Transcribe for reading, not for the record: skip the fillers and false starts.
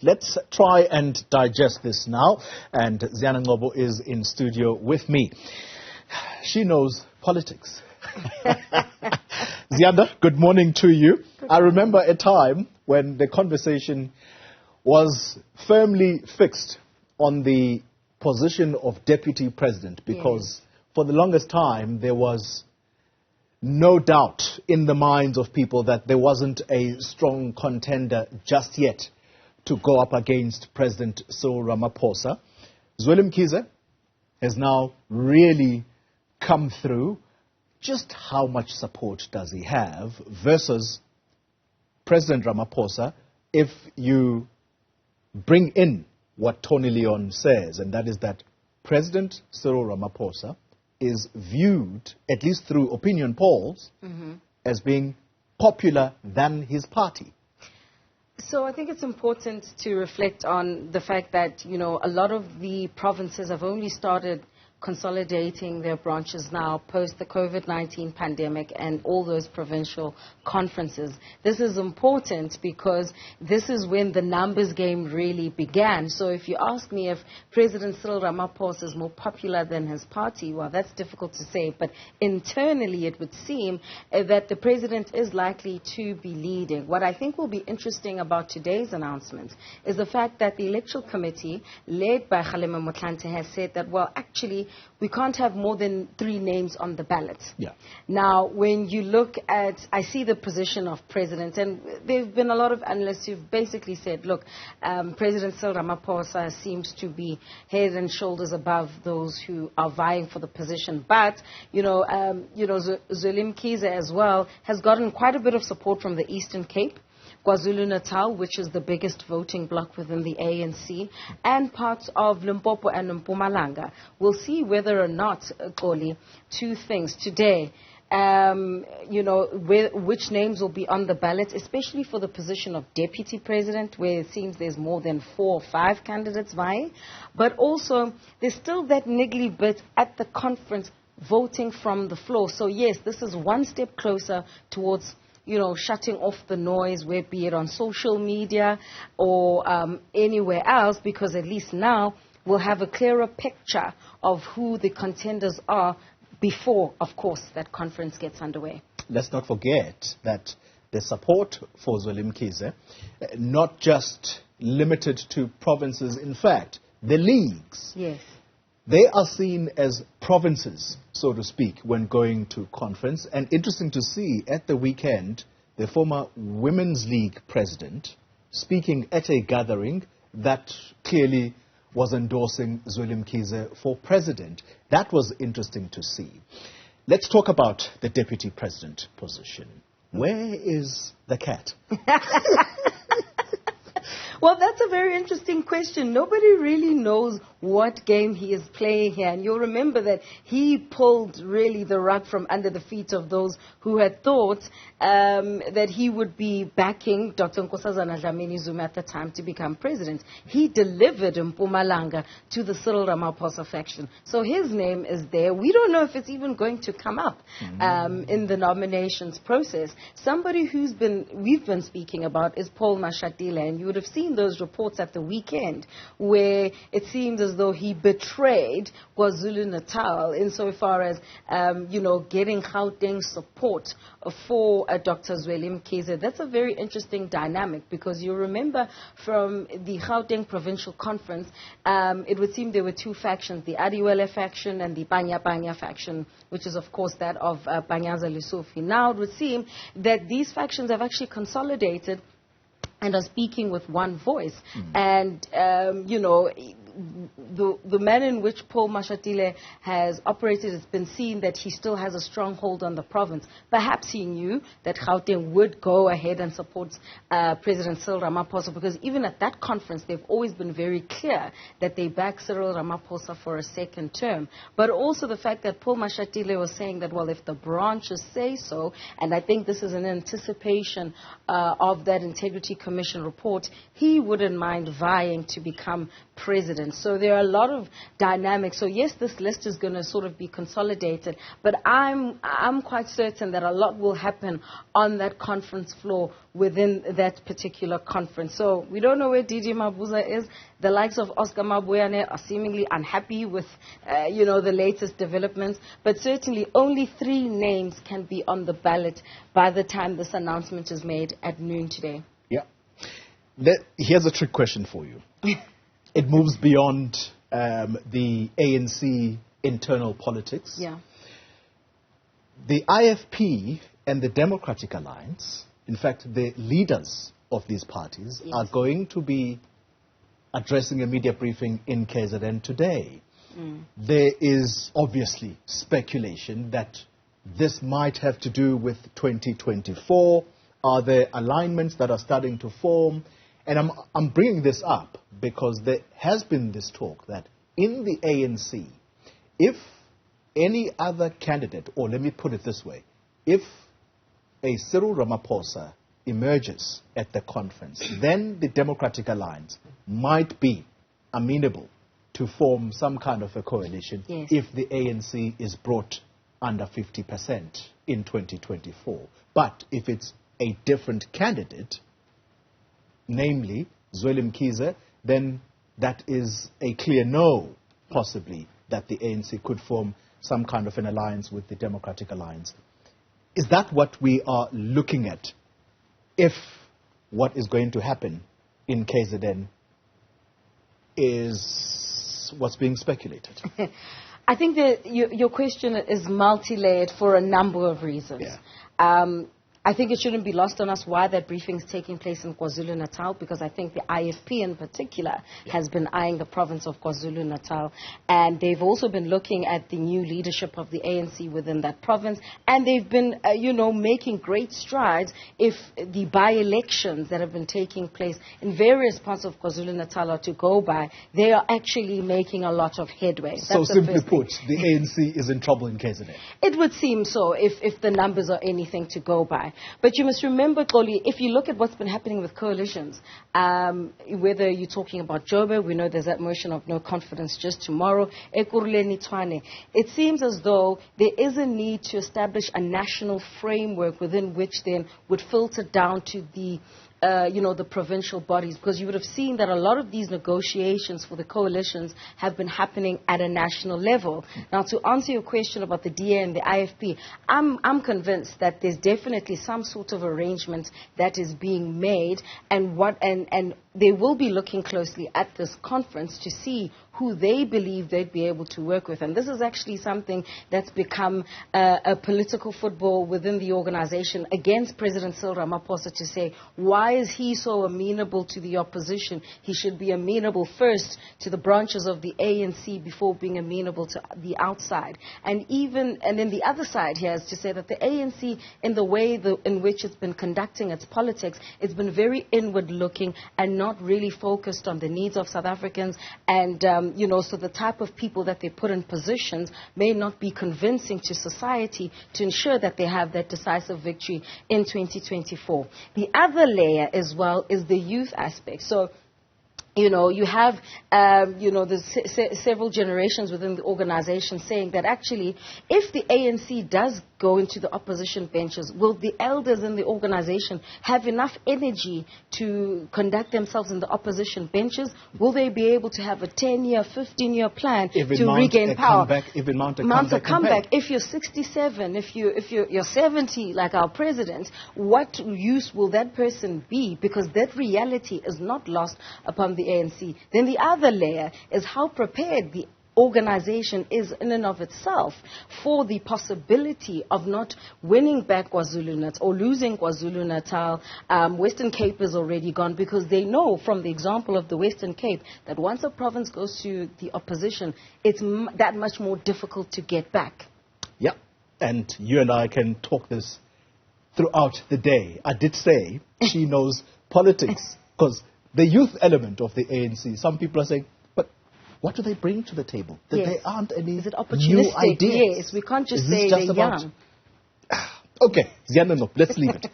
Let's try and digest this now. And Ziyanda Ngcobo is in studio with me. She knows politics. Ziyanda, good morning to you. I remember a time when the conversation was firmly fixed on the position of deputy president, because for the longest time there was no doubt in the minds of people that there wasn't a strong contender just yet to go up against President Cyril Ramaphosa. Ziyanda Ngcobo has now really come through. Just how much support does he have versus President Ramaphosa if you bring in what Tony Leon says, and that is that President Cyril Ramaphosa is viewed, at least through opinion polls, as being popular than his party? So I think it's important to reflect on the fact that, you know, a lot of the provinces have only started consolidating their branches now post the COVID-19 pandemic and all those provincial conferences. This is important because this is when the numbers game really began. So if you ask me if President Cyril Ramaphosa is more popular than his party, well, that's difficult to say. But internally, it would seem that the president is likely to be leading. What I think will be interesting about today's announcement is the fact that the Electoral Committee, led by Kgalema Motlanthe, has said that, well, actually, we can't have more than 3 names on the ballot. Yeah. Now, when you look at, I see the position of president, and there have been a lot of analysts who've basically said, look, President Cyril Ramaphosa seems to be head and shoulders above those who are vying for the position. But, Ziyanda Ngcobo as well has gotten quite a bit of support from the Eastern Cape, KwaZulu-Natal, which is the biggest voting bloc within the ANC, and parts of Limpopo and Mpumalanga. We'll see whether or not, Xoli, 2 things today. Which names will be on the ballot, especially for the position of deputy president, where it seems there's more than 4 or 5 candidates vying. But also, there's still that niggly bit at the conference, voting from the floor. So yes, this is one step closer towards shutting off the noise, where be it on social media or anywhere else, because at least now we'll have a clearer picture of who the contenders are before, of course, that conference gets underway. Let's not forget that the support for Ziyanda Ngcobo, not just limited to provinces, in fact, the leagues. Yes. They are seen as provinces, so to speak, when going to conference. And interesting to see, at the weekend, the former Women's League president speaking at a gathering that clearly was endorsing Ziyanda Ngcobo for president. That was interesting to see. Let's talk about the deputy president position. Where is the cat? Well, that's a very interesting question. Nobody really knows what game he is playing here. And you'll remember that he pulled really the rug from under the feet of those who had thought that he would be backing Dr. Nkosazana Dlamini-Zuma at the time to become president. He delivered in Mpumalanga to the Cyril Ramaphosa faction. So his name is there. We don't know if it's even going to come up in the nominations process. Somebody we've been speaking about is Paul Mashatile, and you would have seen those reports at the weekend where it seems as though he betrayed KwaZulu-Natal insofar as, getting Gauteng support for Dr. Ziyanda Ngcobo. That's a very interesting dynamic, because you remember from the Gauteng Provincial Conference, it would seem there were 2 factions, the Adiwele faction and the Banya faction, which is, of course, that of Banyaza Lesufi. Now it would seem that these factions have actually consolidated and are speaking with one voice. And, the manner in which Paul Mashatile has operated, it's been seen that he still has a strong hold on the province. Perhaps he knew that Gauteng would go ahead and support President Cyril Ramaphosa, because even at that conference, they've always been very clear that they back Cyril Ramaphosa for a 2nd term. But also the fact that Paul Mashatile was saying that, well, if the branches say so, and I think this is an anticipation of that Integrity Commission report, he wouldn't mind vying to become president. president. So there are a lot of dynamics. So yes, this list is going to sort of be consolidated, but I'm quite certain that a lot will happen on that conference floor within that particular conference. So we don't know where DJ Mabuza is. The likes of Oscar Mabuyane are seemingly unhappy with, the latest developments. But certainly only 3 names can be on the ballot by the time this announcement is made at noon today. Yeah. Here's a trick question for you. It moves beyond the ANC internal politics. Yeah. The IFP and the Democratic Alliance, in fact, the leaders of these parties, yes, are going to be addressing a media briefing in KZN today. There is obviously speculation that this might have to do with 2024. Are there alignments that are starting to form? And I'm bringing this up because there has been this talk that in the ANC, if any other candidate, or let me put it this way, if a Cyril Ramaphosa emerges at the conference, then the Democratic Alliance might be amenable to form some kind of a coalition, yes, if the ANC is brought under 50% in 2024. But if it's a different candidate, namely Zweli Mkhize, then that is a clear no, possibly, that the ANC could form some kind of an alliance with the Democratic Alliance. Is that what we are looking at if what is going to happen in KZN is what's being speculated? I think that your question is multi-layered for a number of reasons. Yeah. I think it shouldn't be lost on us why that briefing is taking place in KwaZulu-Natal, because I think the IFP in particular has been eyeing the province of KwaZulu-Natal, and they've also been looking at the new leadership of the ANC within that province, and they've been, making great strides. If the by-elections that have been taking place in various parts of KwaZulu-Natal are to go by, they are actually making a lot of headway. So simply put, the ANC is in trouble in KZN. It would seem so, if the numbers are anything to go by. But you must remember, Xoli, if you look at what's been happening with coalitions, whether you're talking about Joburg, we know there's that motion of no confidence just tomorrow, it seems as though there is a need to establish a national framework within which then would filter down to the the provincial bodies, because you would have seen that a lot of these negotiations for the coalitions have been happening at a national level. Now, to answer your question about the DA and the IFP, I'm convinced that there's definitely some sort of arrangement that is being made, and they will be looking closely at this conference to see who they believe they'd be able to work with. And this is actually something that's become a political football within the organization against President Cyril Ramaphosa, to say, why is he so amenable to the opposition? He should be amenable first to the branches of the ANC before being amenable to the outside. And then the other side here is to say that the ANC, in the way in which it's been conducting its politics, it's been very inward looking and not really focused on the needs of South Africans, and so the type of people that they put in positions may not be convincing to society to ensure that they have that decisive victory in 2024. The other layer as well is the youth aspect. So you have, several generations within the organization saying that actually, if the ANC does go into the opposition benches, will the elders in the organization have enough energy to conduct themselves in the opposition benches? Will they be able to have a 10-year, 15-year plan to regain power? Mount a comeback. If you're 67, if you're 70, like our president, what use will that person be? Because that reality is not lost upon the ANC. Then the other layer is how prepared the organization is in and of itself for the possibility of not winning back KwaZulu-Natal or losing KwaZulu-Natal. Western Cape is already gone, because they know from the example of the Western Cape that once a province goes to the opposition, it's that much more difficult to get back. Yeah, and you and I can talk this throughout the day. I did say she knows politics, because the youth element of the ANC, some people are saying, but what do they bring to the table? That yes. There aren't any Is it new opportunistic? ideas. Yes, we can't just say they're young. Okay, Ziyanda, no, let's leave it.